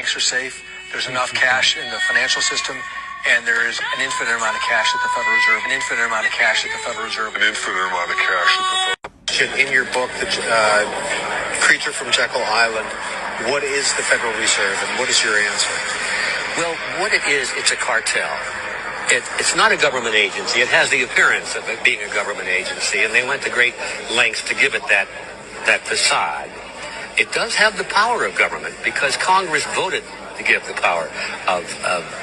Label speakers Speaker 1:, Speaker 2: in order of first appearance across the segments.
Speaker 1: banks are safe. There's enough cash in the financial system, and there is an infinite amount of cash at the Federal Reserve. An infinite amount of cash at the Federal Reserve. An infinite amount of cash at the Federal Reserve. In your book, The Creature from Jekyll Island, what is the Federal Reserve, and what is your answer?
Speaker 2: Well, what it is, it's a cartel. It's not a government agency. It has the appearance of it being a government agency, and they went to great lengths to give it that facade. It does have the power of government because Congress voted to give the power of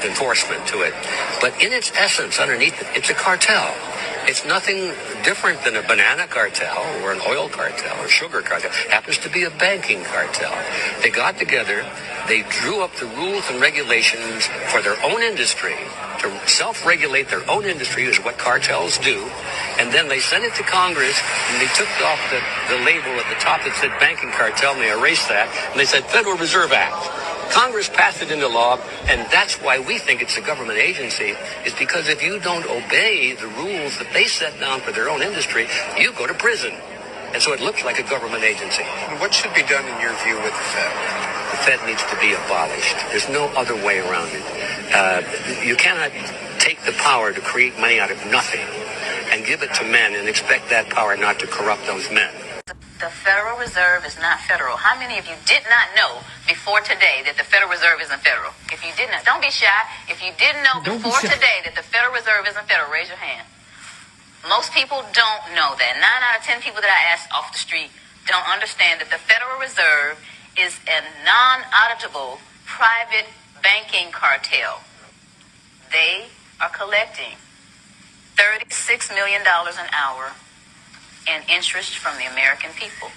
Speaker 2: enforcement to it. But in its essence, underneath it, it's a cartel. It's nothing different than a banana cartel or an oil cartel or sugar cartel. It happens to be a banking cartel. They got together, they drew up the rules and regulations for their own industry, to self-regulate their own industry is what cartels do, and then they sent it to Congress, and they took off the label at the top that said banking cartel, and they erased that, and they said Federal Reserve Act. Congress passed it into law, and that's why we think it's a government agency, is because if you don't obey the rules that they set down for their own industry, you go to prison. And so it looks like a government agency.
Speaker 1: What should be done in your view with the Fed?
Speaker 2: The Fed needs to be abolished. There's no other way around it. You cannot take the power to create money out of nothing and give it to men and expect that power not to corrupt those men.
Speaker 3: The Federal Reserve is not federal. How many of you did not know before today that the Federal Reserve isn't federal? If you didn't, don't be shy. If you didn't know before today that the Federal Reserve isn't federal, raise your hand. Most people don't know that. 9 out of 10 people that I asked off the street don't understand that the Federal Reserve is a non-auditable private banking cartel. They are collecting $36 million an hour in interest from the American people.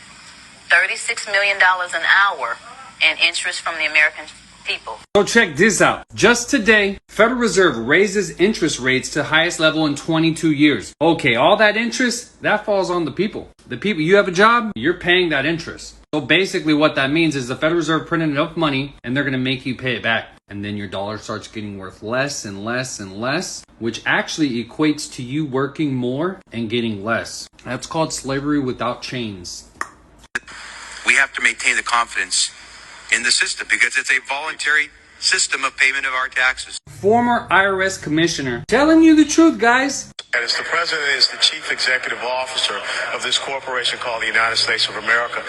Speaker 3: $36 million an hour in interest from the American people.
Speaker 4: So check this out. Just today, Federal Reserve raises interest rates to highest level in 22 years. Okay, all that interest, that falls on the people. The people, you have a job, you're paying that interest. So basically what that means is the Federal Reserve printed enough money and they're going to make you pay it back. And then your dollar starts getting worth less and less and less, which actually equates to you working more and getting less. That's called slavery without chains.
Speaker 5: We have to maintain the confidence in the system because it's a voluntary system of payment of our taxes.
Speaker 4: Former IRS commissioner telling you the truth, guys.
Speaker 6: And the president is the chief executive officer of this corporation called the United States of America.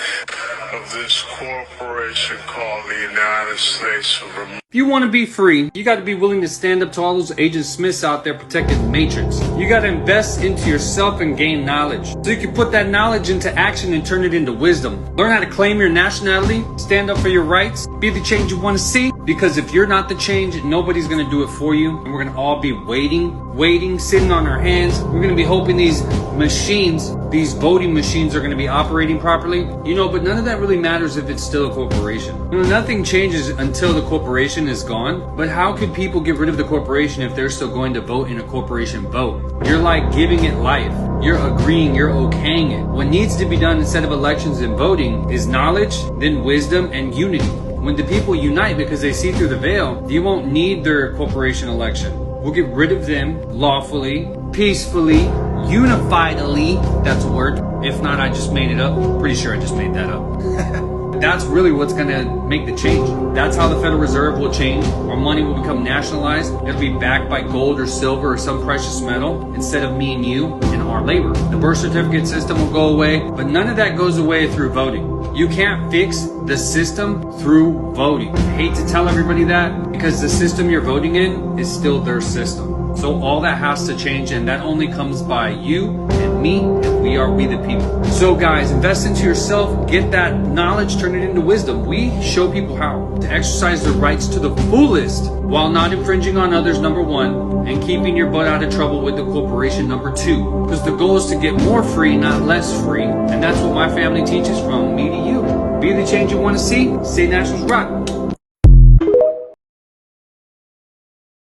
Speaker 4: If you want to be free, you got to be willing to stand up to all those Agent Smiths out there protecting the Matrix. You got to invest into yourself and gain knowledge so you can put that knowledge into action and turn it into wisdom. Learn how to claim your nationality, stand up for your rights, be the change you want to see. Because if you're not the change, nobody's going to do it for you. And we're going to all be waiting, sitting on our hands. We're going to be hoping these machines, these voting machines are going to be operating properly. But none of that really matters if it's still a corporation. Nothing changes until the corporation is gone. But how could people get rid of the corporation if they're still going to vote in a corporation vote? You're like giving it life. You're agreeing, you're okaying it. What needs to be done instead of elections and voting is knowledge, then wisdom and unity. When the people unite because they see through the veil, you won't need their corporation election. We'll get rid of them lawfully, peacefully, unifiedly. That's a word. If not, I just made it up. Pretty sure I just made that up. That's really what's going to make the change. That's how the Federal Reserve will change. Our money will become nationalized. It'll be backed by gold or silver or some precious metal instead of me and you and our labor. The birth certificate system will go away, but none of that goes away through voting. You can't fix the system through voting. I hate to tell everybody that because the system you're voting in is still their system. So all that has to change, and that only comes by you and me, and we the people. So guys, invest into yourself, get that knowledge, turn it into wisdom. We show people how to exercise their rights to the fullest while not infringing on others, number one, and keeping your butt out of trouble with the corporation, number two. Because the goal is to get more free, not less free. And that's what my family teaches from me to you. Be the change you want to see. Say Nationals rock.